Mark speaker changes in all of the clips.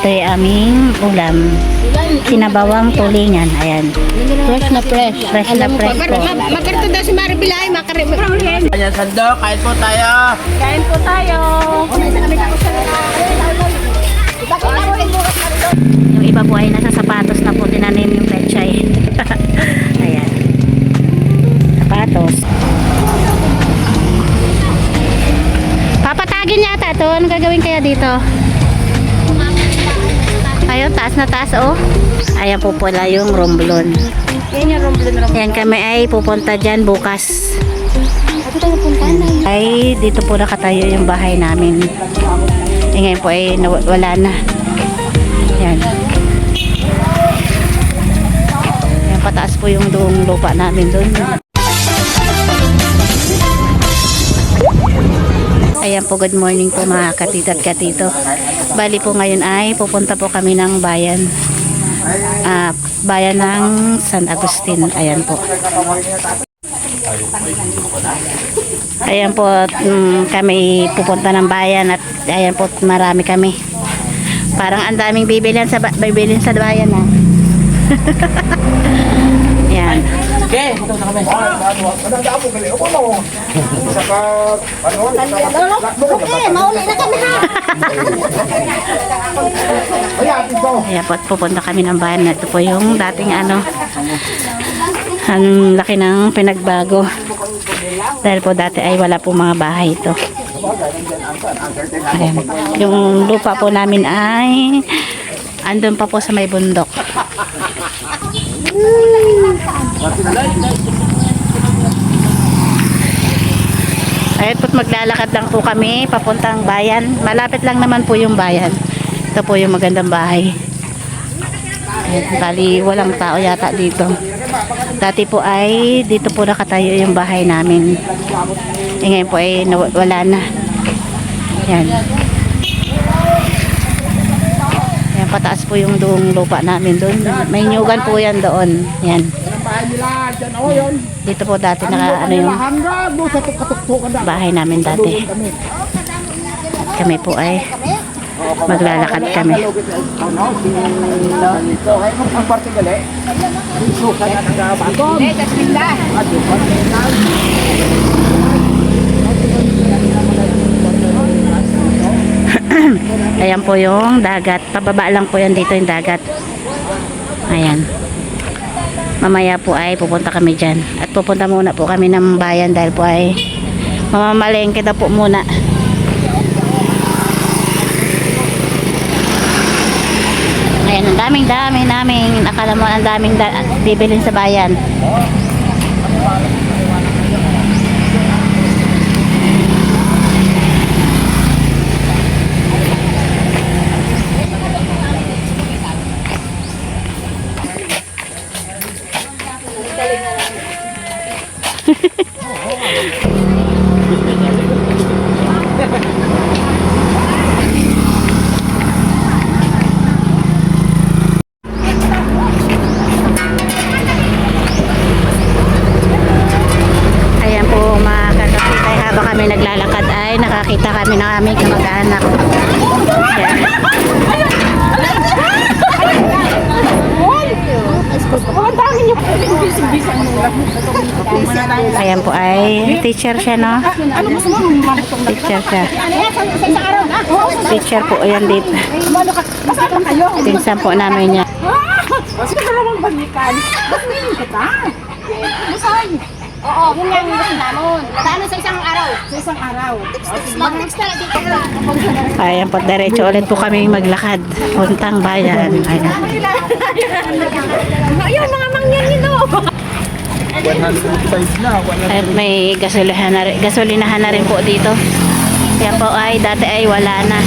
Speaker 1: Ito ay aming ulam. Sinabawang tulingan. Ayan.
Speaker 2: Fresh na fresh.
Speaker 1: Fresh na fresh po.
Speaker 2: Makarito daw si Maribilay, makarito.
Speaker 3: Ayan, sandok, kain po tayo.
Speaker 2: Kain po tayo.
Speaker 1: Yung iba po ay nasa sapatos na po tinanim yung pechay. Ayan. Sapatos. Papatagin yata ito. Ano gagawin kaya dito? Ayun, taas na taas oh. Ayan po pala yung romblon.
Speaker 2: Yan yung romblon.
Speaker 1: Ayan kami ay pupunta dyan bukas.
Speaker 2: Ako tayo punta na.
Speaker 1: Ay dito po nakatayo yung bahay namin. Ngayon po ay wala na. Ayan. Ayan, pataas po yung doong lupa namin doon. Ayan po, good morning po mga katito at katito. Bali po ngayon ay pupunta po kami ng bayan. Bayan ng San Agustin. Ayan po. Ayan po, kami pupunta ng bayan at ayan po, marami kami. Parang ang daming bibilin sa bayan ha. Ayan.
Speaker 3: Okay, ito na kami.
Speaker 2: Okay, mauli na kami ha.
Speaker 1: Ayan po, pupunta kami ng bayan. Ito po yung dating ano, ang laki ng pinagbago. Dahil po dati ay wala po mga bahay ito. Ayan. Yung lupa po namin ay andun pa po sa may bundok. Ayan po, maglalakad lang po kami papuntang bayan. Malapit lang naman po yung bayan. Ito po yung magandang bahay. Ayan, bali walang tao yata dito. Dati po ay dito po nakatayo yung bahay namin. Ngayon po ay wala na. Ayan. Ayan, pataas po yung doong lupa namin doon. May nyugan po yan doon. Ayan. Dito po dati ano yung bahay namin dati. Kami po ay maglalakad kami. Ayan po yung dagat. Pababa lang po yan dito yung dagat. Ayan. Mamaya po ay pupunta kami dyan. At pupunta muna po kami ng bayan dahil po ay mamamalengke na po muna. Ayan, ang daming naming akala mo ang daming bibilin sa bayan. Ayan po mga kakapitay, habang kami naglalakad ay nakakita kami ng aming kamag-anak. Ayan po ay teacher siya, no? Teacher siya. Teacher po, ayan dito. Pinsan po namin niya.
Speaker 2: Oo, yun yung gusto namin. Ano sa isang araw? Sa isang araw. Mag-text na dito.
Speaker 1: Ayan po, diretso ulit po kami maglakad. Puntang bayan. Ayan.
Speaker 2: Ayun, mga mangyan nito.
Speaker 1: At may gasolinahan na rin po dito. Yan po ay dati ay wala na.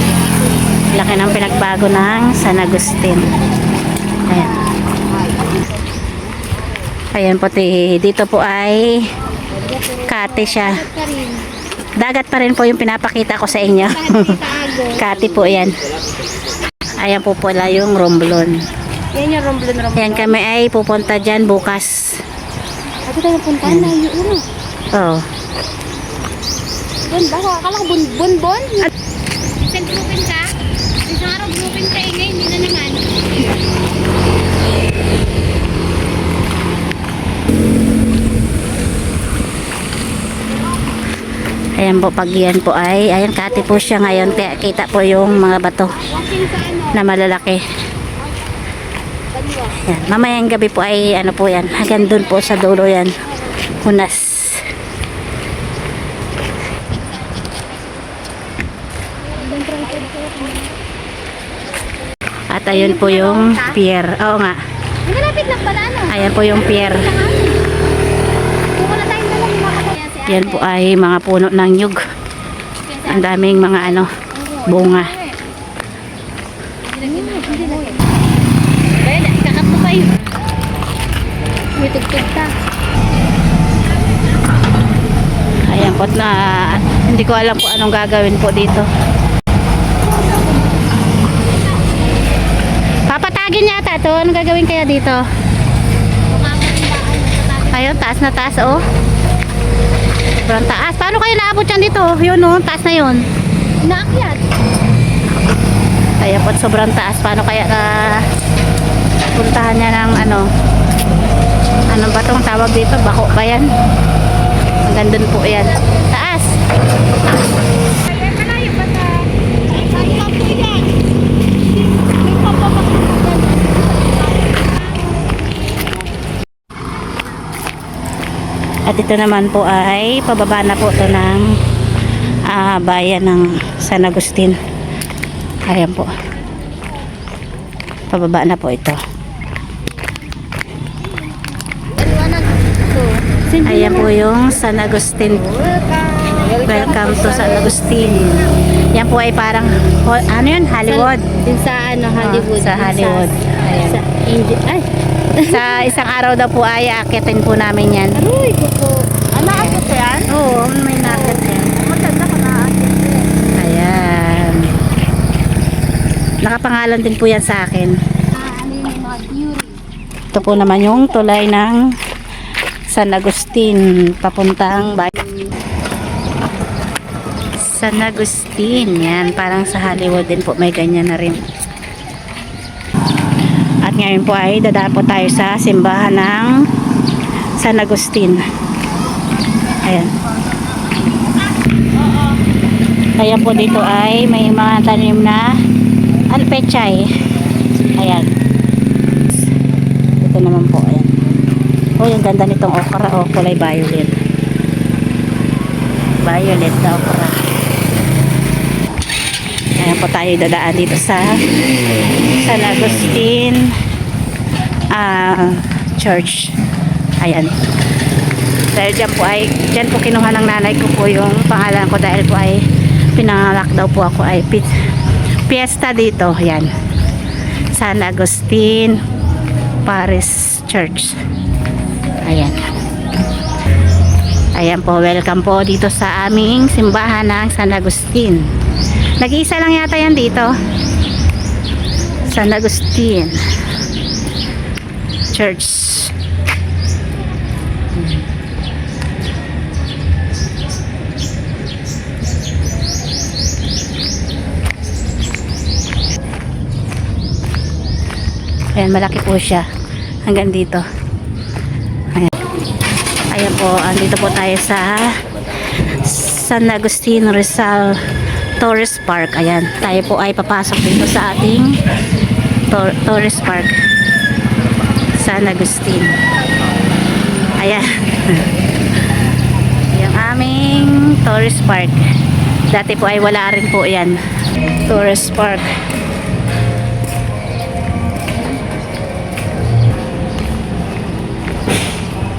Speaker 1: Laki ng pinagbago ng San Agustin. Ayan. Ayan po, dito po ay kate siya. Dagat pa rin po yung pinapakita ko sa inyo. Kate po yan. Ayan po pala yung romblon.
Speaker 2: Yan yung romblon.
Speaker 1: Ayan kami ay pupunta dyan bukas.
Speaker 2: Ako tayo punta na yun.
Speaker 1: Oo.
Speaker 2: Bun ba? Akala ko bun-bun? Isang groupin ka? Isang araw groupin kaingay, hindi na naman.
Speaker 1: Ayan po, pag yan po ay, ayan, kati po siya ngayon, kaya kita po yung mga bato
Speaker 2: Walking sa ano?
Speaker 1: na malalaki.
Speaker 2: Baliwa.
Speaker 1: Yan. Mamayang gabi po ay, ano po yan, hanggang dun po sa dulo yan, Hunas. At ayun po yung pier. Oo nga.
Speaker 2: Malapit lang pala, ano?
Speaker 1: Ayan po yung pier.
Speaker 2: Kung wala tayong dalang makakaya si
Speaker 1: Yan po ay mga puno ng nyug. Ang daming mga ano, bunga.
Speaker 2: Pwede, kakat mo kayo. May tugtog ka.
Speaker 1: Ayan po na, hindi ko alam kung anong gagawin po dito. Papatagin yata to. Anong gagawin kaya dito? Ayun, taas na taas, oh. Sobrang taas. Paano kayo naabot yan dito? Yun, oh, taas na yun.
Speaker 2: Naakyat.
Speaker 1: Ayan po, sobrang taas. Paano kaya puntahan niya ng anong batong tawag dito? Bako ba yan? Hanggang dun po yan. Taas!
Speaker 2: Malayo ba sa... Saan ka po yan? May papapakita.
Speaker 1: At ito naman po ay pababa na po ito ng bayan ng San Agustin. Ayan po. Pababa na po ito. Ayan po yung San Agustin. Welcome to San Agustin. Yan po ay parang, ano yun? Hollywood.
Speaker 2: Din sa ano, Hollywood.
Speaker 1: Sa Hollywood. Ayan.
Speaker 2: Sa India. Ay!
Speaker 1: Sa isang araw daw po ay aakitin po namin yan.
Speaker 2: Aroy, kuko. Naakit ko yan?
Speaker 1: Oo, may nakit yan.
Speaker 2: Maganda ko naakit ko yan.
Speaker 1: Ayan. Nakapangalan din po yan sa akin.
Speaker 2: Ano yung mga beauty?
Speaker 1: Ito po naman yung tulay ng San Agustin papuntang bayan. San Agustin. Yan, parang sa Hollywood din po may ganyan na rin. At ngayon po ay dadaan po tayo sa simbahan ng San Agustin. Ayan. Kaya po dito ay may mga tanim na alpechay. Ayan. Ito naman po. Ayan. Oh, yung ganda nitong okra. Oh, kulay violet. Violet na okra. Ayan po tayo dadaan dito sa San Agustin Church. Ayan. Dahil dyan po kinuha ng nanay ko po yung pangalan ko dahil po ay pinangalak daw po ako ay fiesta dito. Ayan. San Agustin Paris Church. Ayan. Ayan po, welcome po dito sa aming simbahan ng San Agustin. Nag-iisa lang yata yan dito. San Agustin Church. Ayan, malaki po siya. Hanggang dito. Ayan. Ayan po, andito po tayo sa San Agustin Rizal Tourist Park. Ayan, tayo po ay papasok dito sa ating Tourist Park San Agustin. Ayan. Yung aming Tourist Park. Dati po ay wala rin po yan. Tourist Park.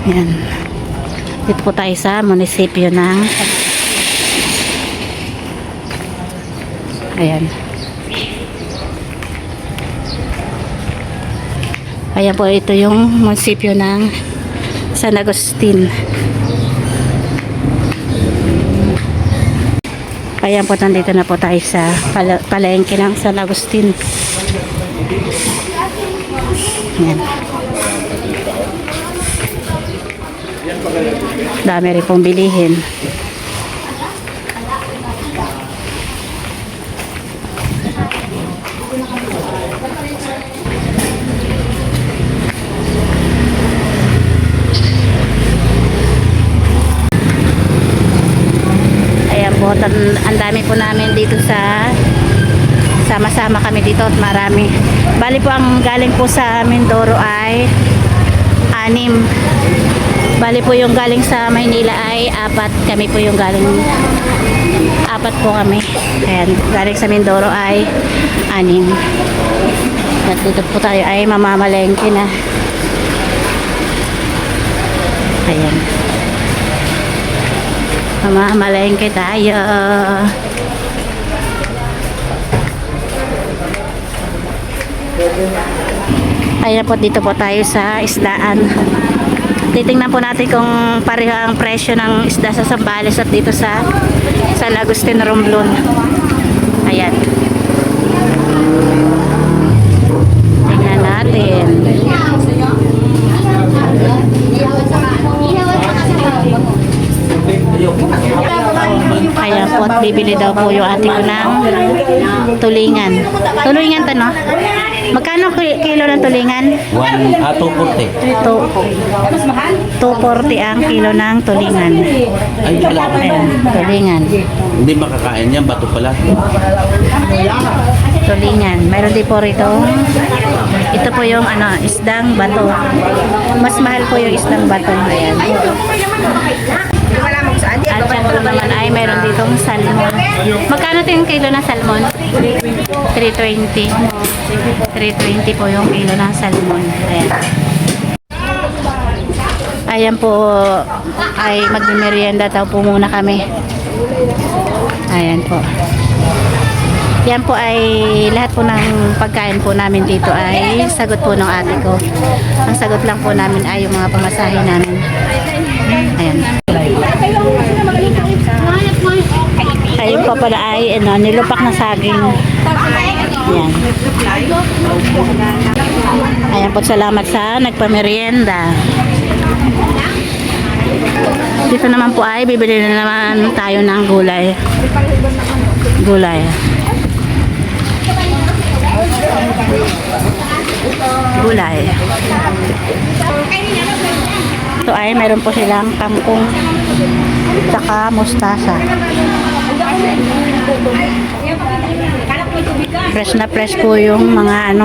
Speaker 1: Ayan. Dito po tayo sa munisipyo ng ayan. Ayan po, ito yung munisipyo ng San Agustin. Ayan po, nandito na po tayo sa palengke ng San Agustin. Ayan. Dami rin pong bilihin. ang dami po namin dito sa sama-sama kami dito at marami. Bali po ang galing po sa Mindoro ay 6. Bali po yung galing sa Maynila ay 4. Kami po yung galing 4 po kami. Ayan, galing sa Mindoro ay 6. At dito po tayo ay mamamalengke na. Ayan. Mamamalengke tayo. Ayan po, dito po tayo sa isdaan. Titingnan po natin kung pareho ang presyo ng isda sa Zambales at dito sa San Agustin, Romblon. Ayan. Tingnan natin. Ayan po, at bibili daw po yung ate ko ng tulingan. Tulingan to, no? Magkano kilo ng tulingan?
Speaker 3: 240.
Speaker 1: 240 ang kilo ng tulingan.
Speaker 3: Ay, wala ka.
Speaker 1: Ayan, tulingan.
Speaker 3: Hindi makakain yan, bato pala.
Speaker 1: Tulingan. Mayroon din po rito. Ito po yung isdang bato. Mas mahal po yung isdang bato. Ayan. At syempre naman ay mayroon ditong salmon. Magkano ito yung kilo ng salmon? 320. 320 po yung kilo ng salmon. Ayan. Ayan po ay magmerienda daw po muna kami. Ayan po. Yan po ay lahat po ng pagkain po namin dito ay sagot po ng ate ko. Ang sagot lang po namin ay yung mga pamasahe namin. Ayan. Ayun po pala ay nilupak na saging. Ayan. Ayan po, salamat sa nagpamerienda. Dito naman po ay bibili na naman tayo ng gulay. Gulay. Gulay. Ito ay meron po silang kangkong saka mustasa. Fresh na fresh po yung mga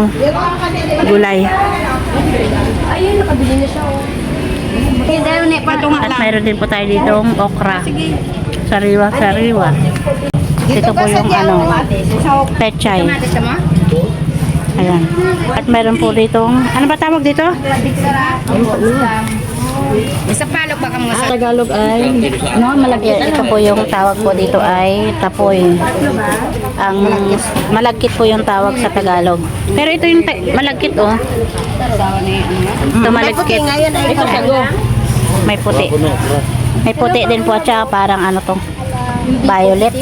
Speaker 1: gulay.
Speaker 2: Ayun, nakabili na siya.
Speaker 1: At meron din po tayo ditong okra. Sariwa-sariwa. Ito po yung pechay. Ayan. At meron po ditong, ano ba tawag dito?
Speaker 2: Sa palok baka mga
Speaker 1: Sa Tagalog ay malagkit. Ito po yung tawag po dito ay tapoy. Ang malagkit po yung tawag sa Tagalog. Pero ito yung malagkit, oh. Ito malagkit.
Speaker 2: ito sago.
Speaker 1: May puti. May puti din po at saka parang to. Violet.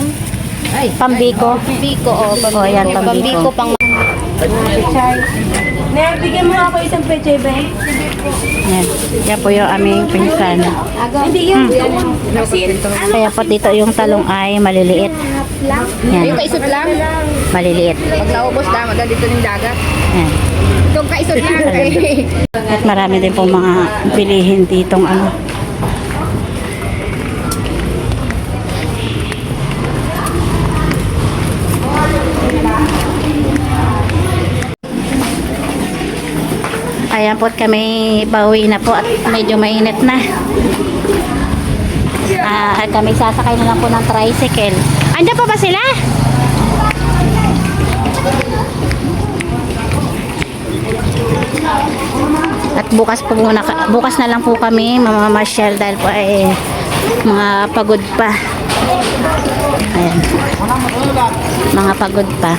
Speaker 1: Pambiko.
Speaker 2: Pambiko,
Speaker 1: Oh, yan, pambiko.
Speaker 2: pang
Speaker 4: Bigyan mo ako isang peche, ba?
Speaker 1: Yan. Yan po yung aming pinsan.
Speaker 2: Hindi yun.
Speaker 1: Kaya po dito yung talong ay maliliit. Yan.
Speaker 2: Yung kaisot lang.
Speaker 1: Maliliit.
Speaker 2: Pag naubos na, maganda dito ng dagat.
Speaker 1: Yan.
Speaker 2: Itong kaisot lang.
Speaker 1: At marami din po mga bilihin ditong Ayan po, kami bawi na po at medyo mainit na. Kami sasakay na lang po ng tricycle. Andiyan pa ba sila? At bukas na lang po kami mamamasyal dahil po ay mga pagod pa. Ayan. Mga pagod pa.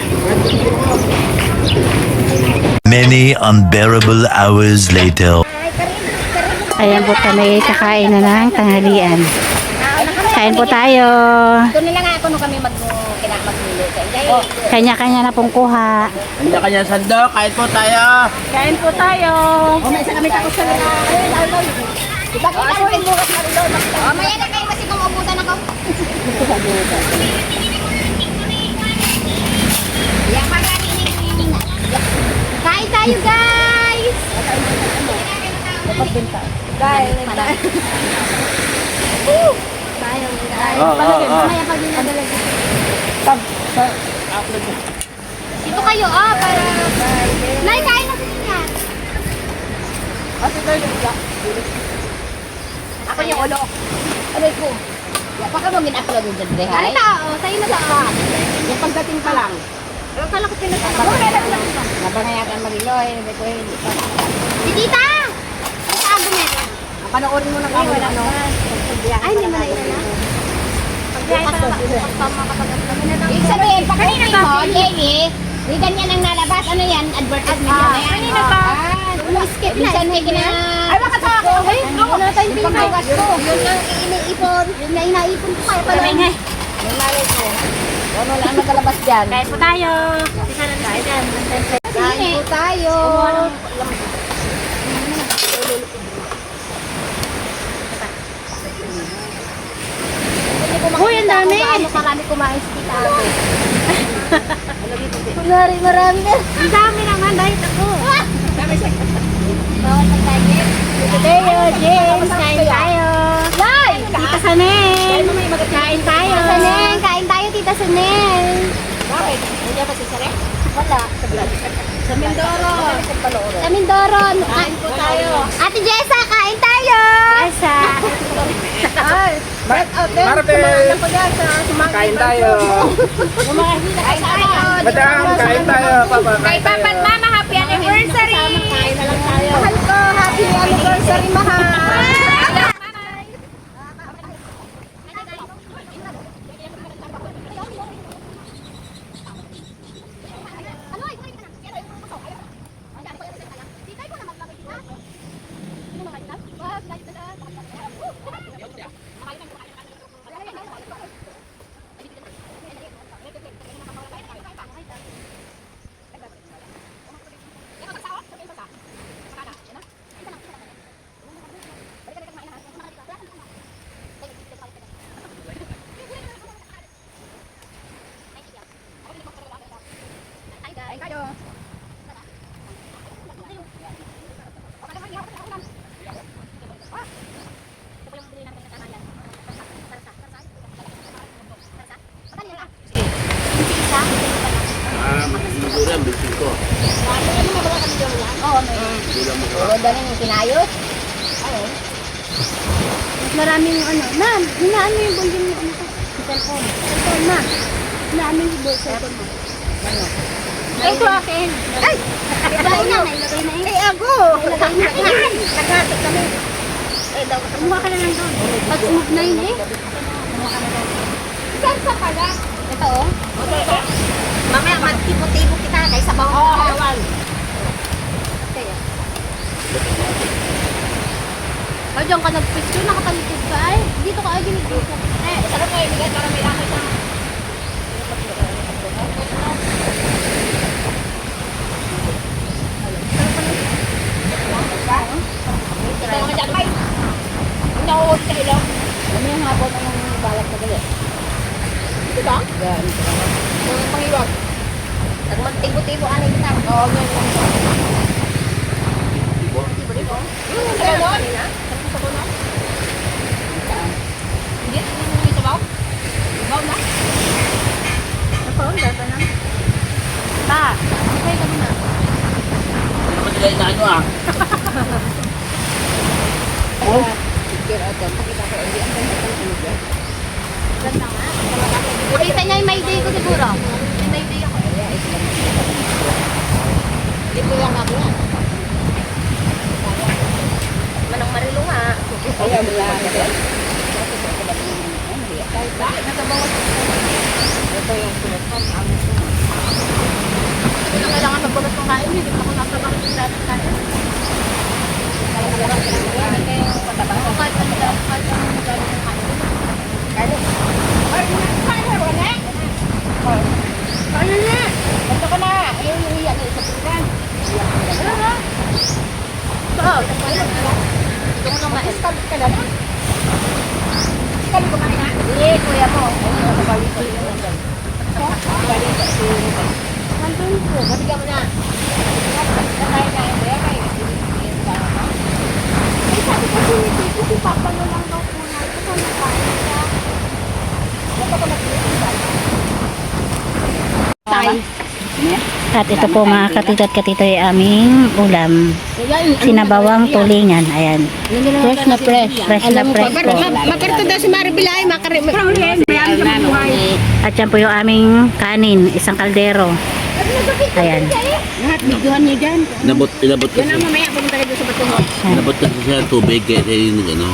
Speaker 5: Many unbearable hours later.
Speaker 1: Ayan po kami, kakain na ng tanghalian. Kain po tayo.
Speaker 2: Doon nila nga ako nung kami maghuli.
Speaker 1: Kanya-kanya na pong kuha.
Speaker 3: Kanya-kanya sandok, kahit po tayo.
Speaker 4: Kain po tayo.
Speaker 2: May isa kami tapos sa nila. Diba kung ako rin bukas na rin doon. Maya na kayo kasi kung ubusan ako. Yan pa kain tayo, guys! Guys,
Speaker 3: Oo, oo, oo.
Speaker 2: Mamaya pag dinadala. Dito kayo, para... Nay, kain na din yan. Ako yung ulo. Aray ko. Baka mo min-upload mo dyan, Rehay? Ano tao? Sa'yo na tao. Yung pagdating pa lang. Pero kala ko pinagkakala. Naba na yata ang Mariloy. Si Tita! Ang tago na ito. Panoorin mo na kami. Ay, hindi mo na ina na. Ibig sabihin, pagdating mo, Jenny, di ganyan ang nalabas. Ano yan? Advertisement yan. Kanina pa. Skip na. Minsan may gina... Ay, makatawa ko. Ay, wala tayong pinawas ko. Yun ang iniipon. Yun na inaipon ko kaya pala. May malay ko. Ano lang nakalabas dyan?
Speaker 4: Kain po tayo.
Speaker 2: Kain po tayo.
Speaker 4: Uy, ang dami.
Speaker 2: Marami kumain si Tita Ate. Marami na.
Speaker 4: Ang dami naman, dahil ako.
Speaker 2: Bawal na tayo.
Speaker 4: Tayo, James, kain tayo.
Speaker 2: Yay!
Speaker 4: Tita Saneng, kain tayo.
Speaker 2: Saneng, kain tayo, Tita Saneng. Bakit? Hindi ba si Sare? Wala. Sa Mindoro. Sa Mindoro. Kain po tayo. Ate Jessa, kain tayo.
Speaker 4: Esa.
Speaker 2: Ay,
Speaker 3: Kain tayo.
Speaker 2: kain tayo.
Speaker 3: Madam, kain tayo. Papa,
Speaker 2: Kay Papa at Mama, happy anniversary. Kain na lang tayo. Mahal ko, happy anniversary, mahal.
Speaker 3: Siguro ang bisin ko.
Speaker 2: Oo, may. Oo, dali yung kinayos.
Speaker 4: Maraming ano. Ma'am, hinaan mo yung volume yung ano ko. Cellphone. Cellphone, ma'am. Hinaan mo yung cellphone mo.
Speaker 2: Ay, ito akin. Ay! Ilagay na. Ilagay na. Ay, ako! Ilagay na. Naghatik kami. Eh, daw.
Speaker 4: Kumuha ka na lang doon. Pag smooth na yun eh.
Speaker 2: Saan sa pala? Ito, oh. Mamaya, magtipo-tipo kita. Kaya sa bawang kawan.
Speaker 4: O, diyan ka nag-picture, nakatalikod ka ay. Dito ka ay ginigil ka.
Speaker 2: Sarap ko ibigay para may lakit na. Ito naman dyan, May. Ang nauot sa ilo. Ano yung hapon ng balak na gali? Ito ba? Yan. Yung pangiwag. Nagmantibo-tibo anay kita. Oo, ganyan. Tibo-tibo? Yung sabaw na? Yung sabaw na? Hindi? Yung sabaw? Sabaw na?
Speaker 4: Napaon, data na. Pa, okay ka muna.
Speaker 3: Hindi naman nila inaano ah.
Speaker 2: Nakita niya yung may day ko siguro. Yung may day ako. Dito lang ako yan. Manang Marilo nga. Ayaw mo lang. Ito yung sinasam.
Speaker 4: Hindi na kailangan magbagas ng kain. Hindi ako nasa bakit yung dati kain.
Speaker 2: O kahit ano lang, kahit ano mo gano'n ng kain. Ano na? Ito ka na. Ayaw yung iyak na isa pinggan. Ano na?
Speaker 4: Oo.
Speaker 2: Ito mo naman. Iskalit ka na. Iskalit ko ka na. Hindi, kuya mo. Ayun, nabalik ko yun. Nabalik ko yun.
Speaker 4: Nandun ko.
Speaker 2: Mabigyan mo na. Nakain-kain mo yan. Ay, sabi kasi ni Tito, si Papa na lang daw po na. Ito sa nakain siya.
Speaker 1: At ito po mga katito at katito ay aming ulam. Sinabawang tulingan. Ayan.
Speaker 2: Fresh na fresh.
Speaker 1: Fresh na fresh po.
Speaker 2: Makarito daw si Maribel ay makarito.
Speaker 1: At yan po yung aming kanin. Isang kaldero. Ayan.
Speaker 2: Lahat, videohan niyo dyan.
Speaker 3: Inabot kasi.
Speaker 2: Mamaya pumunta kayo sa Batungo.
Speaker 3: Inabot kasi siya ng tubig kaya yung ano.